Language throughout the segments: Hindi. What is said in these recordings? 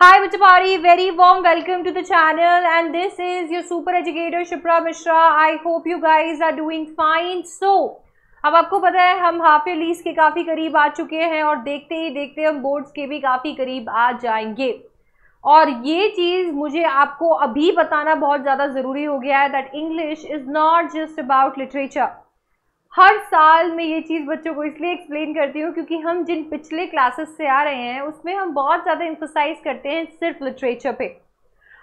Hi Bachapari, very warm welcome to the channel and this is your super educator Shipra Mishra. I hope you guys are doing fine. So, अब आपको पता है हम हाफ ईयरलीज के काफ़ी करीब आ चुके हैं और देखते ही देखते हम बोर्ड्स के भी काफ़ी करीब आ जाएंगे। और ये चीज़ मुझे आपको अभी बताना बहुत ज़्यादा ज़रूरी हो गया है that English is not just about literature. हर साल मैं ये चीज़ बच्चों को इसलिए एक्सप्लेन करती हूँ क्योंकि हम जिन पिछले क्लासेस से आ रहे हैं उसमें हम बहुत ज़्यादा एम्फसाइज करते हैं सिर्फ लिटरेचर पे,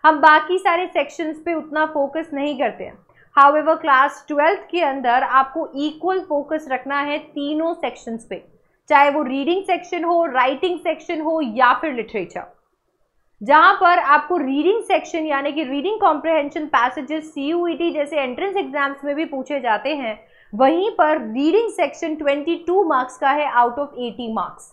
हम बाकी सारे सेक्शंस पे उतना फोकस नहीं करते हैं। हाउएवर क्लास 12th के अंदर आपको इक्वल फोकस रखना है तीनों सेक्शंस पे, चाहे वो रीडिंग सेक्शन हो, राइटिंग सेक्शन हो या फिर लिटरेचर। जहाँ पर आपको रीडिंग सेक्शन यानी कि रीडिंग कॉम्प्रहेंशन पैसेजेस CUET जैसे एंट्रेंस एग्जाम्स में भी पूछे जाते हैं, वहीं पर रीडिंग सेक्शन 22 मार्क्स का है आउट ऑफ 80 मार्क्स।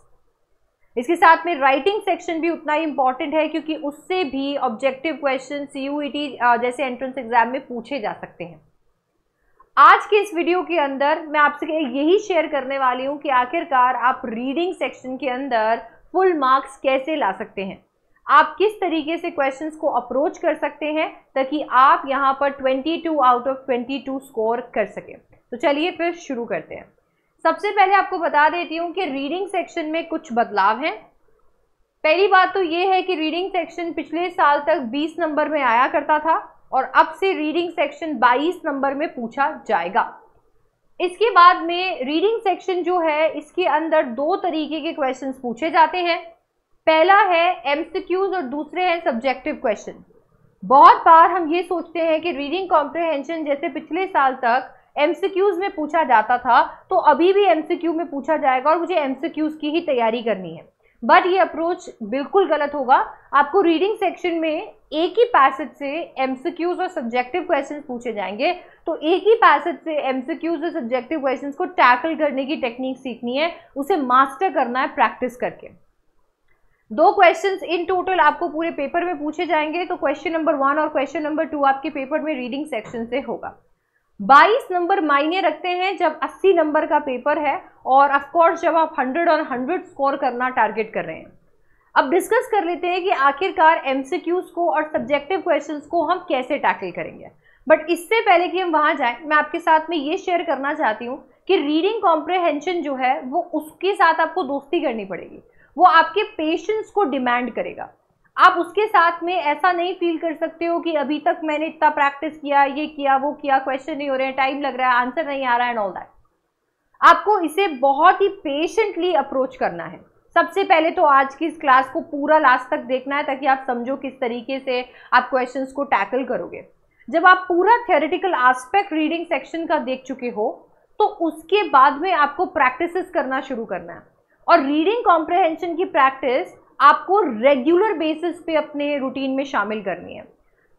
इसके साथ में राइटिंग सेक्शन भी उतना ही इंपॉर्टेंट है क्योंकि उससे भी ऑब्जेक्टिव क्वेश्चन CUET जैसे एंट्रेंस एग्जाम में पूछे जा सकते हैं। आज के इस वीडियो के अंदर मैं आपसे यही शेयर करने वाली हूँ कि आखिरकार आप रीडिंग सेक्शन के अंदर फुल मार्क्स कैसे ला सकते हैं, आप किस तरीके से क्वेश्चंस को अप्रोच कर सकते हैं ताकि आप यहाँ पर 22 आउट ऑफ 22 स्कोर कर सकें। तो चलिए फिर शुरू करते हैं। सबसे पहले आपको बता देती हूँ कि रीडिंग सेक्शन में कुछ बदलाव हैं। पहली बात तो ये है कि रीडिंग सेक्शन पिछले साल तक 20 नंबर में आया करता था और अब से रीडिंग सेक्शन 22 नंबर में पूछा जाएगा। इसके बाद में रीडिंग सेक्शन जो है इसके अंदर दो तरीके के क्वेश्चंस पूछे जाते हैं। पहला है MCQs और दूसरे हैं सब्जेक्टिव क्वेश्चन। बहुत बार हम ये सोचते हैं कि रीडिंग कॉम्प्रहेंशन जैसे पिछले साल तक MCQs में पूछा जाता था तो अभी भी MCQ में पूछा जाएगा और मुझे MCQs की ही तैयारी करनी है, बट ये अप्रोच बिल्कुल गलत होगा। आपको रीडिंग सेक्शन में एक ही पैसेज से MCQs और सब्जेक्टिव क्वेश्चंस पूछे जाएंगे, तो एक ही पैसेज से MCQs और सब्जेक्टिव क्वेश्चंस को टैकल करने की टेक्निक सीखनी है, उसे मास्टर करना है प्रैक्टिस करके। दो क्वेश्चंस इन टोटल आपको पूरे पेपर में पूछे जाएंगे, तो क्वेश्चन नंबर 1 और क्वेश्चन नंबर 2 आपके पेपर में रीडिंग सेक्शन से होगा। 22 नंबर मायने रखते हैं जब 80 नंबर का पेपर है और ऑफ कोर्स जब आप 100 और 100 स्कोर करना टारगेट कर रहे हैं। अब डिस्कस कर लेते हैं कि आखिरकार MCQs को और सब्जेक्टिव क्वेश्चंस को हम कैसे टैकल करेंगे। बट इससे पहले कि हम वहां जाएं, मैं आपके साथ में ये शेयर करना चाहती हूँ कि रीडिंग कॉम्प्रहेंशन जो है वो उसके साथ आपको दोस्ती करनी पड़ेगी, वो आपके पेशेंस को डिमांड करेगा। आप उसके साथ में ऐसा नहीं फील कर सकते हो कि अभी तक मैंने इतना प्रैक्टिस किया, ये किया, वो किया, क्वेश्चन नहीं हो रहे हैं, टाइम लग रहा है, आंसर नहीं आ रहा है एंड ऑल दैट। आपको इसे बहुत ही पेशेंटली अप्रोच करना है। सबसे पहले तो आज की इस क्लास को पूरा लास्ट तक देखना है ताकि आप समझो किस तरीके से आप क्वेश्चंस को टैकल करोगे। जब आप पूरा थ्योरेटिकल एस्पेक्ट रीडिंग सेक्शन का देख चुके हो तो उसके बाद में आपको प्रैक्टिसेस करना शुरू करना है। और रीडिंग कॉम्प्रहेंशन की प्रैक्टिस आपको रेगुलर बेसिस पे अपने रूटीन में शामिल करनी है,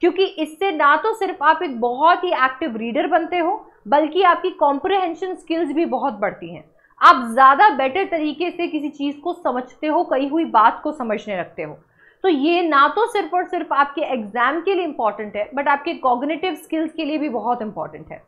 क्योंकि इससे ना तो सिर्फ आप एक बहुत ही एक्टिव रीडर बनते हो बल्कि आपकी कॉम्प्रहेंशन स्किल्स भी बहुत बढ़ती हैं। आप ज़्यादा बेटर तरीके से किसी चीज़ को समझते हो, कही हुई बात को समझने लगते हो। तो ये ना तो सिर्फ और सिर्फ आपके एग्जाम के लिए इंपॉर्टेंट है बट आपके कॉग्निटिव स्किल्स के लिए भी बहुत इंपॉर्टेंट है।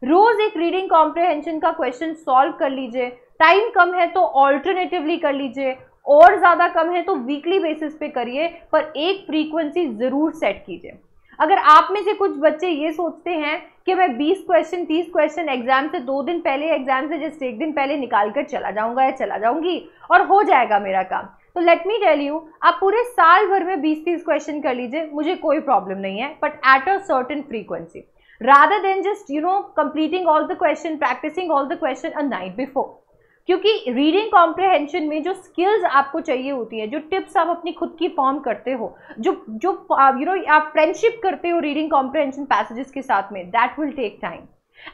रोज एक रीडिंग कॉम्प्रहेंशन का क्वेश्चन सॉल्व कर लीजिए। टाइम कम है तो ऑल्टरनेटिवली कर लीजिए, और ज़्यादा कम है तो वीकली बेसिस पे करिए, पर एक फ्रीक्वेंसी ज़रूर सेट कीजिए। अगर आप में से कुछ बच्चे ये सोचते हैं कि मैं 20 क्वेश्चन 30 क्वेश्चन एग्जाम से 2 दिन पहले, एग्जाम से जस्ट 1 दिन पहले निकाल कर चला जाऊंगा या चला जाऊंगी और हो जाएगा मेरा काम, तो लेट मी टेल यू, आप पूरे साल भर में 20-30 क्वेश्चन कर लीजिए, मुझे कोई प्रॉब्लम नहीं है, but at a certain frequency rather than just completing all the question, practicing all the question a night before। क्योंकि रीडिंग कॉम्प्रहेंशन में जो स्किल्स आपको चाहिए होती है, जो टिप्स आप अपनी खुद की फॉर्म करते हो, जो आप फ्रेंडशिप करते हो रीडिंग कॉम्प्रहेंशन पैसेजेस के साथ में, that will take time.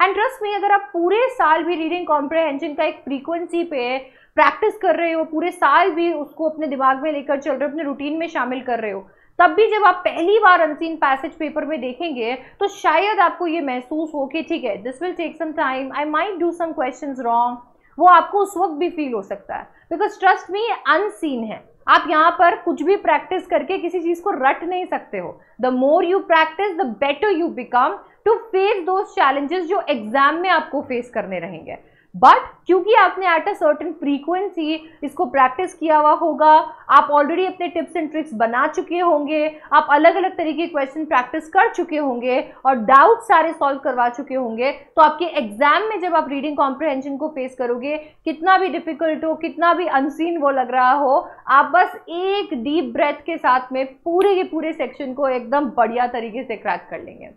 And trust me, अगर आप पूरे साल भी रीडिंग कॉम्प्रहेंशन का एक फ्रीक्वेंसी पे प्रैक्टिस कर रहे हो, पूरे साल भी उसको अपने दिमाग में लेकर चल रहे हो, अपने रूटीन में शामिल कर रहे हो, तब भी जब आप पहली बार अनसीन पैसेज पेपर में देखेंगे तो शायद आपको ये महसूस हो कि ठीक है, this will take some time, I might do some questions wrong. वो आपको उस वक्त भी फील हो सकता है, बिकॉज ट्रस्ट मी, अनसीन है। आप यहाँ पर कुछ भी प्रैक्टिस करके किसी चीज को रट नहीं सकते हो। The more you practise the better you become to face those challenges जो एग्जाम में आपको फेस करने रहेंगे। बट क्योंकि आपने एट अ सर्टेन फ्रीक्वेंसी इसको प्रैक्टिस किया हुआ होगा, आप ऑलरेडी अपने टिप्स एंड ट्रिक्स बना चुके होंगे, आप अलग अलग तरीके के क्वेश्चन प्रैक्टिस कर चुके होंगे और डाउट सारे सॉल्व करवा चुके होंगे, तो आपके एग्जाम में जब आप रीडिंग कॉम्प्रिहेंशन को फेस करोगे, कितना भी डिफिकल्ट हो, कितना भी अनसीन वो लग रहा हो, आप बस एक डीप ब्रेथ के साथ में पूरे के पूरे सेक्शन को एकदम बढ़िया तरीके से क्रैक कर लेंगे।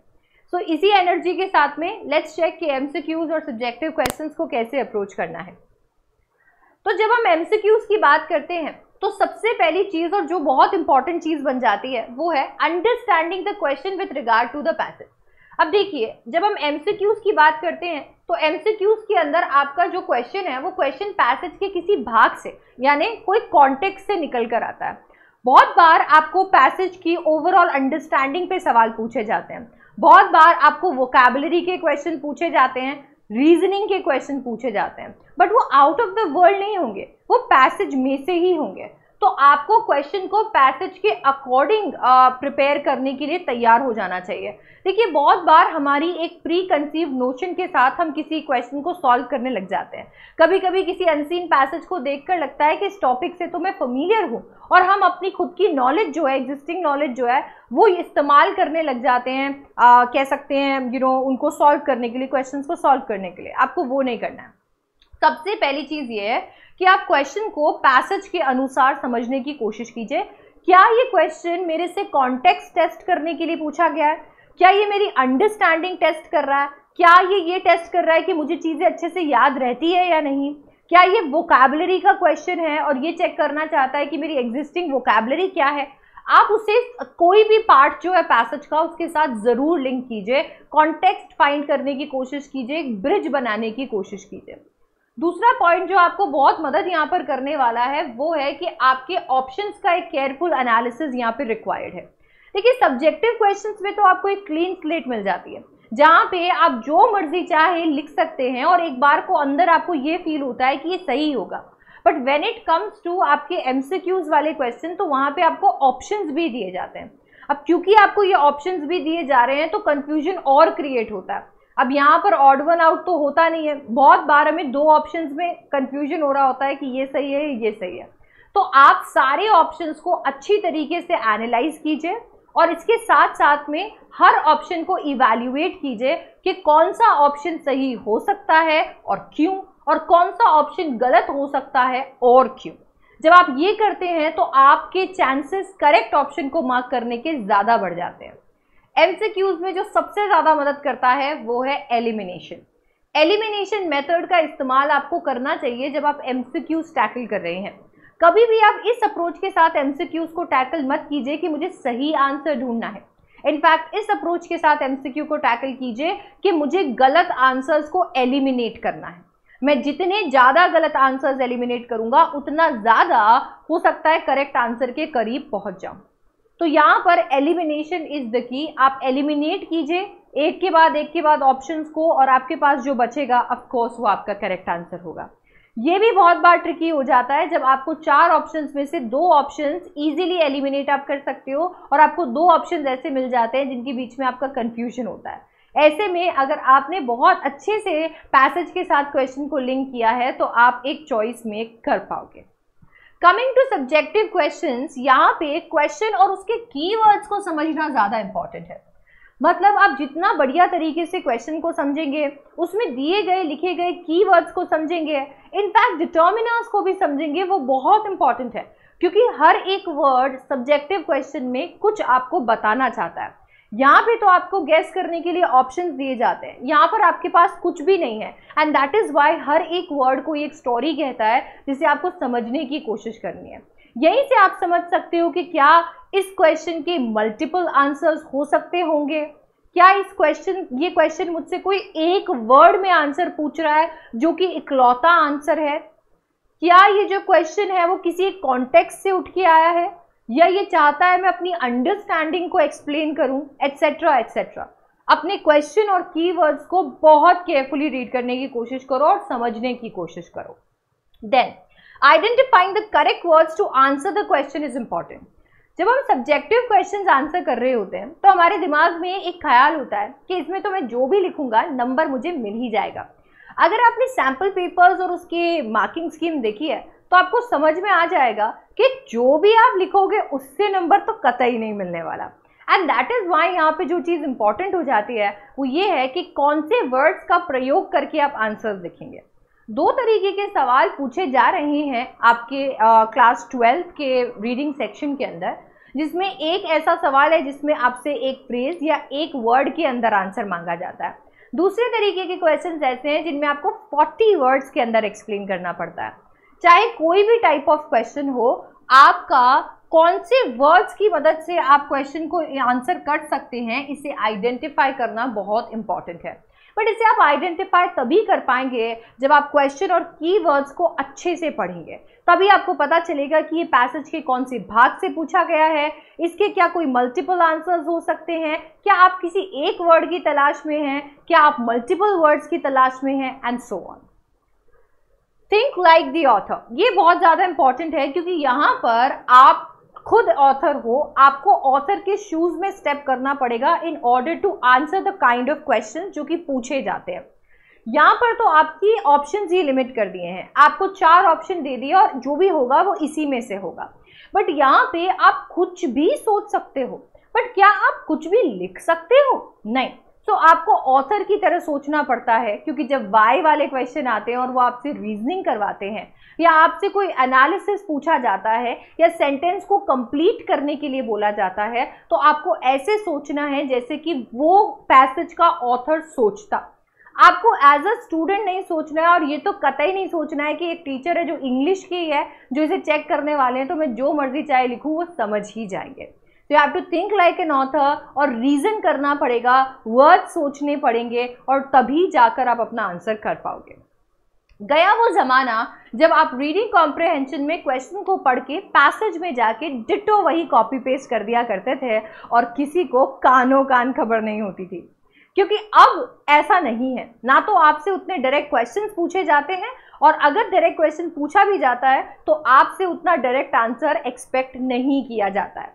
तो इसी एनर्जी के साथ में लेट्स चेक कि एमसीक्यूज और सब्जेक्टिव क्वेश्चंस को कैसे अप्रोच करना है। तो जब हम एमसीक्यूज की बात करते हैं तो सबसे पहली चीज और जो बहुत इंपॉर्टेंट चीज बन जाती है वो है understanding the question with regard to the passage. अब देखिए, जब हम एमसीक्यूज की बात करते हैं तो एमसीक्यूज के अंदर आपका जो क्वेश्चन है वो क्वेश्चन पैसेज के किसी भाग से यानी कोई कॉन्टेक्स्ट से निकल कर आता है। बहुत बार आपको पैसेज की ओवरऑल अंडरस्टैंडिंग पे सवाल पूछे जाते हैं, बहुत बार आपको वोकैबुलरी के क्वेश्चन पूछे जाते हैं, रीजनिंग के क्वेश्चन पूछे जाते हैं, बट वो आउट ऑफ द वर्ल्ड नहीं होंगे, वो पैसेज में से ही होंगे। तो आपको क्वेश्चन को पैसेज के अकॉर्डिंग प्रिपेयर करने के लिए तैयार हो जाना चाहिए। देखिए, बहुत बार हमारी एक प्री कंसीव नोशन के साथ हम किसी क्वेश्चन को सॉल्व करने लग जाते हैं। कभी कभी किसी अनसीन पैसेज को देखकर लगता है कि इस टॉपिक से तो मैं फेमिलियर हूँ और हम अपनी खुद की नॉलेज जो है, एग्जिस्टिंग नॉलेज जो है वो इस्तेमाल करने लग जाते हैं, कह सकते हैं उनको सॉल्व करने के लिए, क्वेश्चन को सॉल्व करने के लिए। आपको वो नहीं करना है। सबसे पहली चीज ये है कि आप क्वेश्चन को पैसेज के अनुसार समझने की कोशिश कीजिए। क्या ये क्वेश्चन मेरे से कॉन्टेक्स्ट टेस्ट करने के लिए पूछा गया है? क्या ये मेरी अंडरस्टैंडिंग टेस्ट कर रहा है? क्या ये टेस्ट कर रहा है कि मुझे चीजें अच्छे से याद रहती है या नहीं? क्या ये वोकैबुलरी का क्वेश्चन है और ये चेक करना चाहता है कि मेरी एग्जिस्टिंग वोकैबुलरी क्या है? आप उसे कोई भी पार्ट जो है पैसेज का उसके साथ जरूर लिंक कीजिए, कॉन्टेक्स्ट फाइंड करने की कोशिश कीजिए, एक ब्रिज बनाने की कोशिश कीजिए। दूसरा पॉइंट जो आपको बहुत मदद यहाँ पर करने वाला है वो है कि आपके ऑप्शंस का एक केयरफुल एनालिसिस यहाँ पे रिक्वायर्ड है। देखिए, सब्जेक्टिव क्वेश्चंस में तो आपको एक क्लीन स्लेट मिल जाती है जहाँ पे आप जो मर्जी चाहे लिख सकते हैं और एक बार को अंदर आपको ये फील होता है कि ये सही होगा। But when it comes to आपके एमसीक्यूज वाले क्वेश्चन तो वहाँ पे आपको ऑप्शंस भी दिए जाते हैं। अब क्योंकि आपको ये ऑप्शंस भी दिए जा रहे हैं तो कंफ्यूजन और क्रिएट होता है। अब यहाँ पर ऑड वन आउट तो होता नहीं है, बहुत बार हमें दो ऑप्शंस में कंफ्यूजन हो रहा होता है कि ये सही है ये सही है। तो आप सारे ऑप्शंस को अच्छी तरीके से एनालाइज कीजिए और इसके साथ साथ में हर ऑप्शन को इवैल्यूएट कीजिए कि कौन सा ऑप्शन सही हो सकता है और क्यों, और कौन सा ऑप्शन गलत हो सकता है और क्यों। जब आप ये करते हैं तो आपके चांसेस करेक्ट ऑप्शन को मार्क करने के ज्यादा बढ़ जाते हैं। एमसीक्यूज में जो सबसे ज्यादा मदद करता है वो है एलिमिनेशन। एलिमिनेशन मेथड का इस्तेमाल आपको करना चाहिए जब आप एमसीक्यूज टैकल कर रहे हैं। कभी भी आप इस अप्रोच के साथ एमसीक्यूज को टैकल मत कीजिए कि मुझे सही आंसर ढूंढना है। इनफैक्ट इस अप्रोच के साथ एमसीक्यू को टैकल कीजिए कि मुझे गलत आंसर्स को एलिमिनेट करना है। मैं जितने ज्यादा गलत आंसर्स एलिमिनेट करूंगा उतना ज्यादा हो सकता है करेक्ट आंसर के करीब पहुंच जाऊं। तो यहाँ पर एलिमिनेशन इज द की। आप एलिमिनेट कीजिए एक के बाद ऑप्शंस को और आपके पास जो बचेगा ऑफ कोर्स वो आपका करेक्ट आंसर होगा। ये भी बहुत बार ट्रिकी हो जाता है जब आपको 4 ऑप्शंस में से 2 ऑप्शंस इजीली एलिमिनेट आप कर सकते हो और आपको 2 ऑप्शंस ऐसे मिल जाते हैं जिनके बीच में आपका कंफ्यूजन होता है। ऐसे में अगर आपने बहुत अच्छे से पैसेज के साथ क्वेश्चन को लिंक किया है तो आप एक चॉइस मेक कर पाओगे। कमिंग टू सब्जेक्टिव क्वेश्चंस, यहाँ पे क्वेश्चन और उसके कीवर्ड्स को समझना ज्यादा इंपॉर्टेंट है। मतलब आप जितना बढ़िया तरीके से क्वेश्चन को समझेंगे, उसमें दिए गए लिखे गए कीवर्ड्स को समझेंगे, इनफैक्ट डिटर्मिनर्स को भी समझेंगे, वो बहुत इंपॉर्टेंट है क्योंकि हर एक वर्ड सब्जेक्टिव क्वेश्चन में कुछ आपको बताना चाहता है। यहाँ पे तो आपको गेस करने के लिए ऑप्शंस दिए जाते हैं, यहाँ पर आपके पास कुछ भी नहीं है एंड दैट इज व्हाई हर एक वर्ड को एक स्टोरी कहता है जिसे आपको समझने की कोशिश करनी है। यहीं से आप समझ सकते हो कि क्या इस क्वेश्चन के मल्टीपल आंसर्स हो सकते होंगे, क्या ये क्वेश्चन मुझसे कोई एक वर्ड में आंसर पूछ रहा है जो कि इकलौता आंसर है, क्या ये जो क्वेश्चन है वो किसी कॉन्टेक्स्ट से उठ के आया है या ये चाहता है मैं अपनी अंडरस्टैंडिंग को एक्सप्लेन करूं, एटसेट्रा एटसेट्रा। अपने क्वेश्चन और कीवर्ड्स को बहुत केयरफुली रीड करने की कोशिश करो और समझने की कोशिश करो। Then identifying the correct words to answer the question is important. जब हम सब्जेक्टिव क्वेश्चंस आंसर कर रहे होते हैं तो हमारे दिमाग में एक ख्याल होता है कि इसमें तो मैं जो भी लिखूंगा नंबर मुझे मिल ही जाएगा। अगर आपने सैम्पल पेपर्स और उसकी मार्किंग स्कीम देखी है तो आपको समझ में आ जाएगा कि जो भी आप लिखोगे उससे नंबर तो कतई नहीं मिलने वाला। एंड दैट इज वाई यहाँ पे जो चीज़ इंपॉर्टेंट हो जाती है वो ये है कि कौन से वर्ड्स का प्रयोग करके आप आंसर्स लिखेंगे। दो तरीके के सवाल पूछे जा रहे हैं आपके क्लास 12 के रीडिंग सेक्शन के अंदर, जिसमें एक ऐसा सवाल है जिसमें आपसे एक फ्रेज या एक वर्ड के अंदर आंसर मांगा जाता है। दूसरे तरीके के क्वेश्चंस ऐसे हैं जिनमें आपको 40 वर्ड्स के अंदर एक्सप्लेन करना पड़ता है। चाहे कोई भी टाइप ऑफ क्वेश्चन हो, आपका कौन से वर्ड्स की मदद से आप क्वेश्चन को आंसर कर सकते हैं, इसे आइडेंटिफाई करना बहुत इंपॉर्टेंट है। बट इसे आप आइडेंटिफाई तभी कर पाएंगे जब आप क्वेश्चन और कीवर्ड्स को अच्छे से पढ़ेंगे। तभी आपको पता चलेगा कि ये पैसेज के कौन से भाग से पूछा गया है, इसके क्या कोई मल्टीपल आंसर्स हो सकते हैं, क्या आप किसी एक वर्ड की तलाश में हैं, क्या आप मल्टीपल वर्ड्स की तलाश में हैं, and so on. Think like the author, ये बहुत ज़्यादा इंपॉर्टेंट है क्योंकि यहाँ पर आप खुद ऑथर हो, आपको ऑथर के शूज में स्टेप करना पड़ेगा in order to answer the kind of question जो कि पूछे जाते हैं। यहाँ पर तो आपकी ऑप्शंस ही लिमिट कर दिए हैं, आपको 4 ऑप्शन दे दिए और जो भी होगा वो इसी में से होगा। बट यहाँ पे आप कुछ भी सोच सकते हो, बट क्या आप कुछ भी लिख सकते हो? नहीं। तो आपको ऑथर की तरह सोचना पड़ता है, क्योंकि जब वाई वाले क्वेश्चन आते हैं और वो आपसे रीजनिंग करवाते हैं या आपसे कोई एनालिसिस पूछा जाता है या सेंटेंस को कंप्लीट करने के लिए बोला जाता है, तो आपको ऐसे सोचना है जैसे कि वो पैसेज का ऑथर सोचता। आपको एज अ स्टूडेंट नहीं सोचना है, और ये तो कतई नहीं सोचना है कि एक टीचर है जो इंग्लिश की है जो इसे चेक करने वाले हैं तो मैं जो मर्जी चाहे लिखूँ वो समझ ही जाएंगे। तो you have to think like an author, और रीजन करना पड़ेगा, वर्ड सोचने पड़ेंगे, और तभी जाकर आप अपना आंसर कर पाओगे। गया वो जमाना जब आप रीडिंग कॉम्प्रिहेंशन में क्वेश्चन को पढ़ के पैसेज में जाके डिटो वही कॉपी पेस्ट कर दिया करते थे और किसी को कानों कान खबर नहीं होती थी। क्योंकि अब ऐसा नहीं है, ना तो आपसे उतने डायरेक्ट क्वेश्चंस पूछे जाते हैं, और अगर डायरेक्ट क्वेश्चन पूछा भी जाता है तो आपसे उतना डायरेक्ट आंसर एक्सपेक्ट नहीं किया जाता है।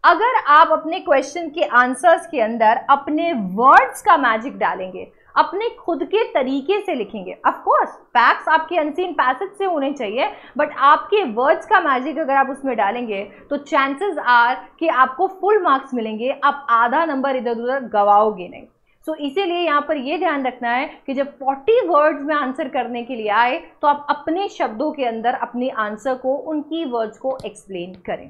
अगर आप अपने क्वेश्चन के आंसर्स के अंदर अपने वर्ड्स का मैजिक डालेंगे, अपने खुद के तरीके से लिखेंगे, ऑफ कोर्स फैक्ट्स आपके अनसीन पैसेज से होने चाहिए, बट आपके वर्ड्स का मैजिक अगर आप उसमें डालेंगे तो चांसेस आर कि आपको फुल मार्क्स मिलेंगे, आप आधा नंबर इधर उधर गवाओगे नहीं। सो इसीलिए यहाँ पर ये ध्यान रखना है कि जब 40 वर्ड्स में आंसर करने के लिए आए तो आप अपने शब्दों के अंदर अपने आंसर को, उन की वर्ड्स को एक्सप्लेन करें।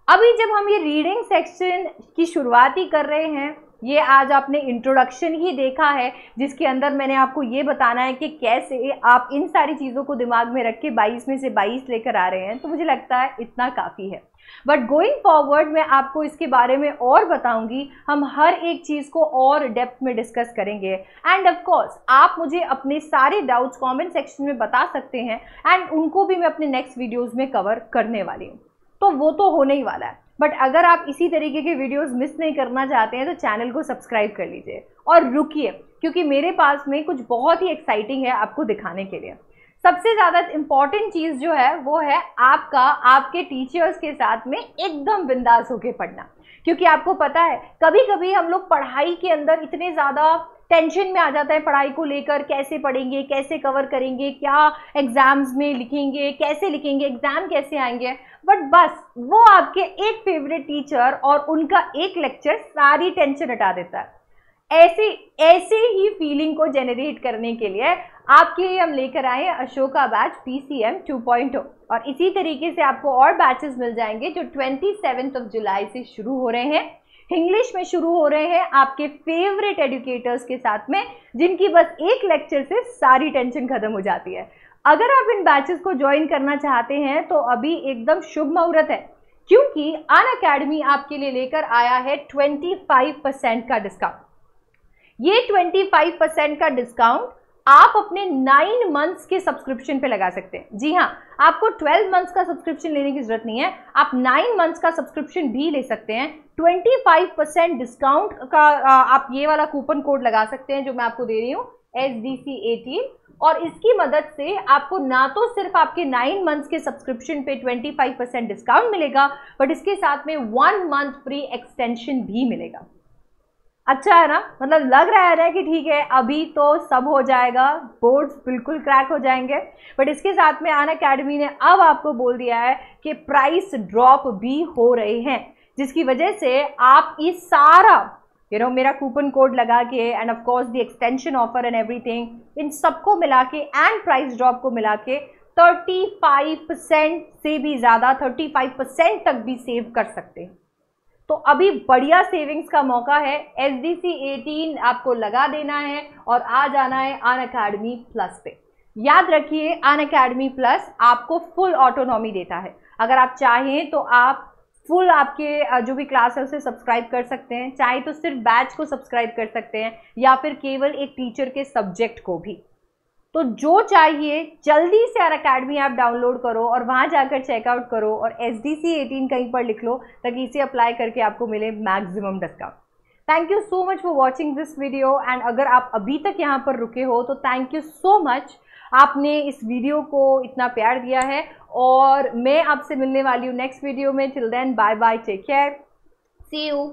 अभी जब हम ये रीडिंग सेक्शन की शुरुआत ही कर रहे हैं, ये आज आपने इंट्रोडक्शन ही देखा है जिसके अंदर मैंने आपको ये बताना है कि कैसे आप इन सारी चीज़ों को दिमाग में रख के 22 में से 22 लेकर आ रहे हैं, तो मुझे लगता है इतना काफ़ी है। बट गोइंग फॉरवर्ड मैं आपको इसके बारे में और बताऊंगी, हम हर एक चीज़ को और डेप्थ में डिस्कस करेंगे। एंड ऑफ कोर्स आप मुझे अपने सारे डाउट्स कमेंट सेक्शन में बता सकते हैं, एंड उनको भी मैं अपने नेक्स्ट वीडियोज़ में कवर करने वाली हूँ, तो वो तो होने ही वाला है। बट अगर आप इसी तरीके के वीडियोस मिस नहीं करना चाहते हैं तो चैनल को सब्सक्राइब कर लीजिए और रुकिए, क्योंकि मेरे पास में कुछ बहुत ही एक्साइटिंग है आपको दिखाने के लिए। सबसे ज़्यादा इम्पॉर्टेंट चीज़ जो है वो है आपके टीचर्स के साथ में एकदम बिंदास होके पढ़ना, क्योंकि आपको पता है कभी कभी हम लोग पढ़ाई के अंदर इतने ज़्यादा टेंशन में आ जाता है पढ़ाई को लेकर, कैसे पढ़ेंगे, कैसे कवर करेंगे, क्या एग्जाम्स में लिखेंगे, कैसे लिखेंगे, एग्जाम कैसे आएंगे। बट बस वो आपके एक फेवरेट टीचर और उनका एक लेक्चर सारी टेंशन हटा देता है। ऐसे ही फीलिंग को जनरेट करने के लिए आपके लिए हम लेकर आए अशोका बैच PCM 2.0, और इसी तरीके से आपको और बैचेस मिल जाएंगे जो 27 जुलाई से शुरू हो रहे हैं। इंग्लिश में शुरू हो रहे हैं आपके फेवरेट एजुकेटर्स के साथ में, जिनकी बस एक लेक्चर से सारी टेंशन खत्म हो जाती है। अगर आप इन बैचेस को ज्वाइन करना चाहते हैं तो अभी एकदम शुभ मुहूर्त है, क्योंकि अनअकैडमी आपके लिए लेकर आया है 25% का डिस्काउंट। ये 25% का डिस्काउंट आप अपने 9 मंथ्स के सब्सक्रिप्शन पे लगा सकते हैं। जी हाँ, आपको 12 मंथ्स का सब्सक्रिप्शन लेने की जरूरत नहीं है, आप 9 मंथ्स का सब्सक्रिप्शन भी ले सकते हैं। 25% डिस्काउंट का आप ये वाला कूपन कोड लगा सकते हैं जो मैं आपको दे रही हूँ, SDC18, और इसकी मदद से आपको ना तो सिर्फ आपके 9 मंथ्स के सब्सक्रिप्शन पे 25% डिस्काउंट मिलेगा, बट इसके साथ में 1 मंथ फ्री एक्सटेंशन भी मिलेगा। अच्छा है ना, मतलब लग रहा है ना कि ठीक है अभी तो सब हो जाएगा, बोर्ड्स बिल्कुल क्रैक हो जाएंगे, बट इसके साथ में अनअकैडमी ने अब आपको बोल दिया है कि प्राइस ड्रॉप भी हो रहे हैं, जिसकी वजह से आप ये सारा मेरा कूपन कोड लगा के and of course the extension offer and everything, इन सबको मिला के एंड प्राइस ड्रॉप को मिला के 35% से भी ज़्यादा 35% तक भी सेव कर सकते हैं। तो अभी बढ़िया सेविंग्स का मौका है। SDC 18 आपको लगा देना है और आ जाना है अनअकैडमी प्लस पे। याद रखिए अनअकैडमी प्लस आपको फुल ऑटोनॉमी देता है। अगर आप चाहें तो आप फुल आपके जो भी क्लास है उसे सब्सक्राइब कर सकते हैं, चाहे तो सिर्फ बैच को सब्सक्राइब कर सकते हैं या फिर केवल एक टीचर के सब्जेक्ट को भी। तो जो चाहिए जल्दी से अनअकैडमी ऐप डाउनलोड करो और वहां जाकर चेकआउट करो और SDC 18 कहीं पर लिख लो ताकि इसे अप्लाई करके आपको मिले maximum discount. Thank you so much for watching this video and अगर आप अभी तक यहाँ पर रुके हो तो थैंक यू सो मच, आपने इस वीडियो को इतना प्यार दिया है और मैं आपसे मिलने वाली हूँ नेक्स्ट वीडियो में। Till then bye bye, take care, see you.